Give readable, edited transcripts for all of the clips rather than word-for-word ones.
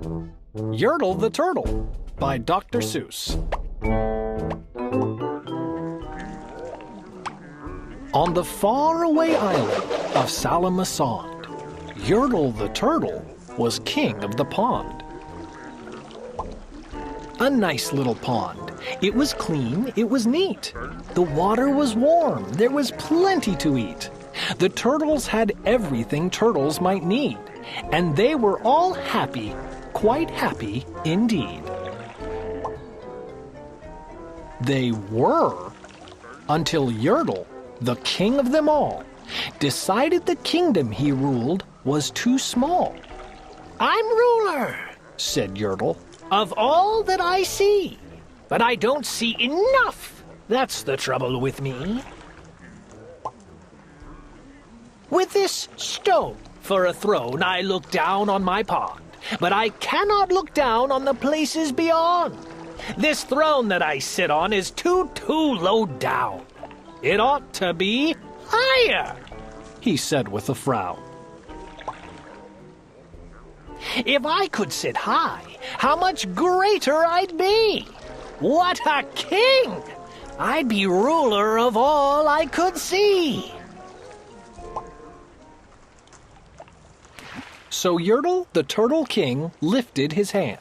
Yertle the Turtle by Dr. Seuss. On the faraway island of Salamasond, Yertle the Turtle was king of the pond. A nice little pond. It was clean, it was neat. The water was warm, there was plenty to eat. The turtles had everything turtles might need, and they were all happy, quite happy indeed. They were, until Yertle, the king of them all, decided the kingdom he ruled was too small. "I'm ruler," said Yertle, "of all that I see, but I don't see enough. That's the trouble with me. With this stone for a throne, I look down on my pond, but I cannot look down on the places beyond. This throne that I sit on is too low down. It ought to be higher," he said with a frown. "If I could sit high, how much greater I'd be! What a king! I'd be ruler of all I could see." So Yertle, the Turtle King, lifted his hand,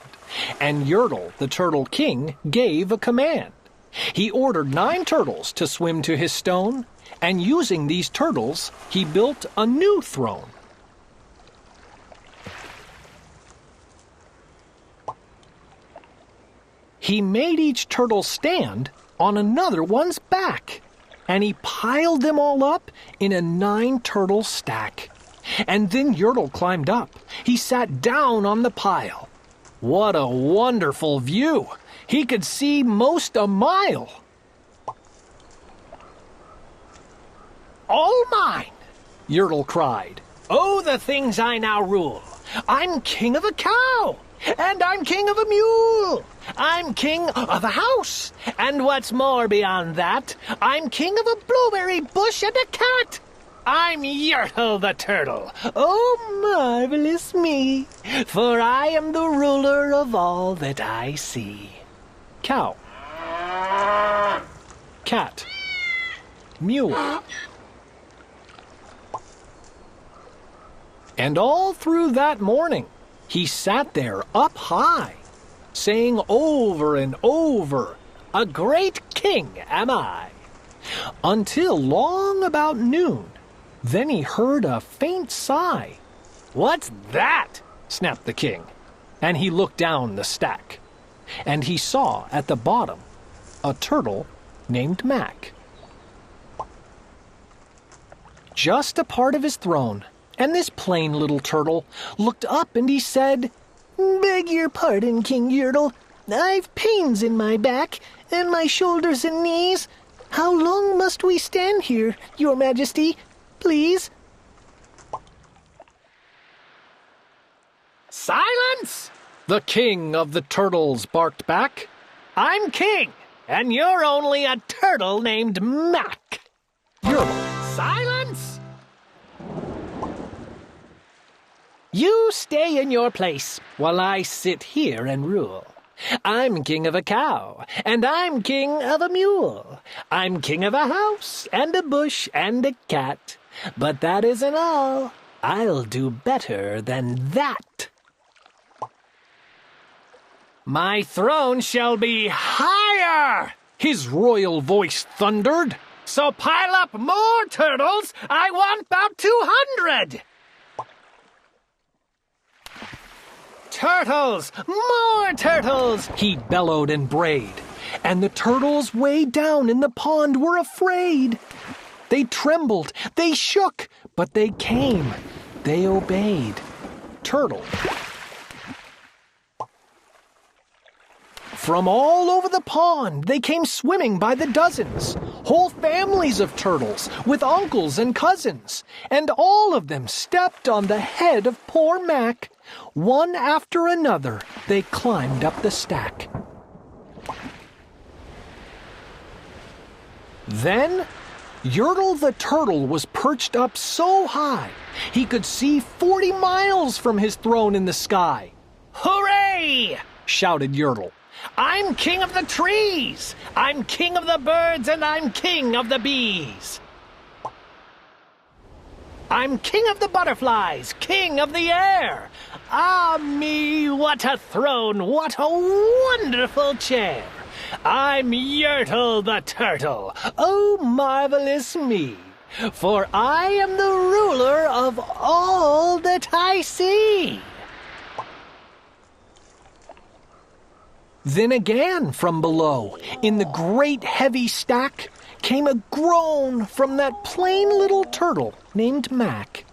and Yertle, the Turtle King, gave a command. He ordered 9 turtles to swim to his stone, and using these turtles, he built a new throne. He made each turtle stand on another one's back, and he piled them all up in a 9-turtle stack. And then Yertle climbed up. He sat down on the pile. What a wonderful view! He could see most a mile. "All mine!" Yertle cried. "Oh, the things I now rule! I'm king of a cow, and I'm king of a mule. I'm king of a house, and what's more beyond that, I'm king of a blueberry bush and a cat. I'm Yertle the Turtle. Oh, marvelous me, for I am the ruler of all that I see." Cow, cat, mule. And all through that morning, he sat there up high, saying over and over, "A great king am I," until long about noon. Then he heard a faint sigh. "What's that?" snapped the king, and he looked down the stack, and he saw at the bottom a turtle named Mac. Just a part of his throne, and this plain little turtle looked up and he said, "Beg your pardon, King Yertle. I've pains in my back and my shoulders and knees. How long must we stand here, Your Majesty? Please?" "Silence!" the king of the turtles barked back. "I'm king, and you're only a turtle named Mac." Yertle. "Silence! You stay in your place while I sit here and rule. I'm king of a cow, and I'm king of a mule. I'm king of a house, and a bush, and a cat. But that isn't all. I'll do better than that. My throne shall be higher," his royal voice thundered. "So pile up more turtles. I want about 200. Turtles! More turtles!" he bellowed and brayed. And the turtles way down in the pond were afraid. They trembled, they shook, but they came. They obeyed. Turtle. From all over the pond, they came swimming by the dozens. Whole families of turtles, with uncles and cousins. And all of them stepped on the head of poor Mac. One after another, they climbed up the stack. Then, Yertle the Turtle was perched up so high, he could see 40 miles from his throne in the sky. "Hooray! me!" shouted Yertle. "I'm king of the trees! I'm king of the birds, and I'm king of the bees! I'm king of the butterflies, king of the air! Ah me, what a throne, what a wonderful chair! I'm Yertle the Turtle, oh marvelous me! For I am the ruler of all that I see!" Then again from below, in the great heavy stack, came a groan from that plain little turtle named Mac.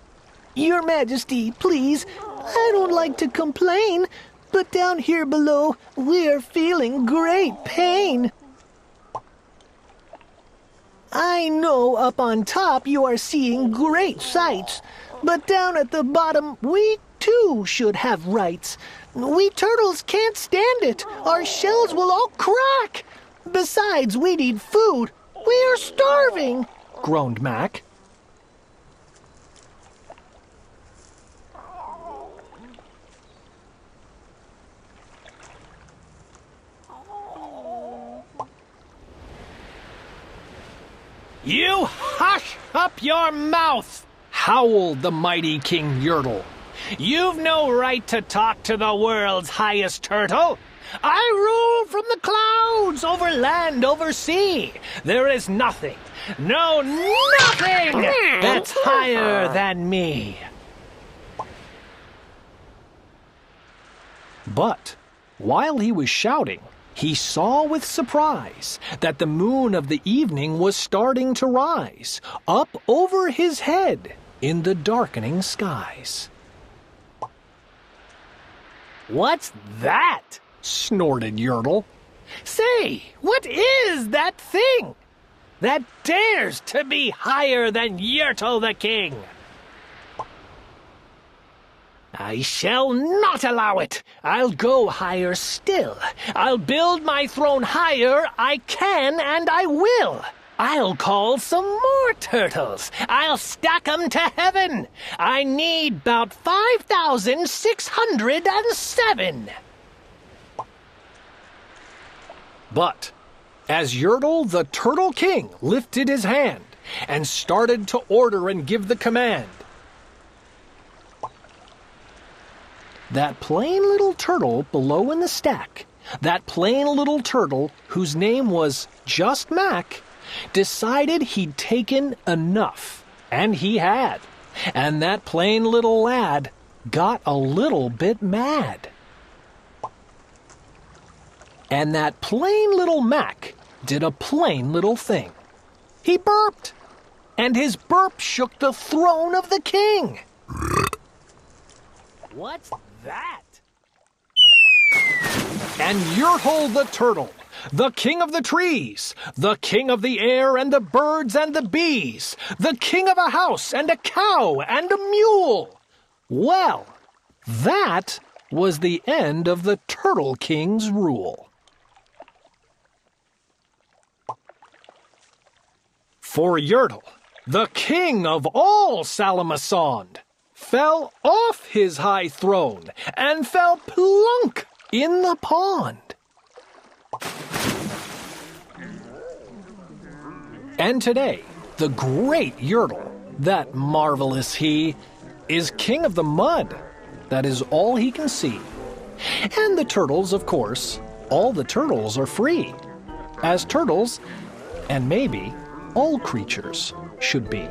"Your Majesty, please, I don't like to complain, but down here below we're feeling great pain. I know up on top you are seeing great sights, but down at the bottom we too should have rights. We turtles can't stand it. Our shells will all crack. Besides, we need food. We're starving," groaned Mac. "You hush up your mouth!" howled the mighty King Yertle. "You've no right to talk to the world's highest turtle. I rule from the clouds, over land, over sea. There is nothing, no nothing, that's higher than me." But while he was shouting, he saw with surprise that the moon of the evening was starting to rise, up over his head in the darkening skies. "What's that?" snorted Yertle. "Say, what is that thing that dares to be higher than Yertle the King? I shall not allow it. I'll go higher still. I'll build my throne higher. I can and I will. I'll call some more turtles. I'll stack 'em to heaven. I need 'bout 5,607. But as Yertle the Turtle King lifted his hand and started to order and give the command, that plain little turtle below in the stack, that plain little turtle whose name was just Mac, decided he'd taken enough, and he had. And that plain little lad got a little bit mad. And that plain little Mac did a plain little thing. He burped, and his burp shook the throne of the king. What's that? And Yertle the Turtle, the king of the trees, the king of the air and the birds and the bees, the king of a house and a cow and a mule. Well, that was the end of the Turtle King's rule. For Yertle, the king of all Salamasond, fell off his high throne and fell plunk in the pond. And today, the great Yertle, that marvelous he, is king of the mud. That is all he can see. And the turtles, of course, all the turtles are free, as turtles, and maybe all creatures, should be.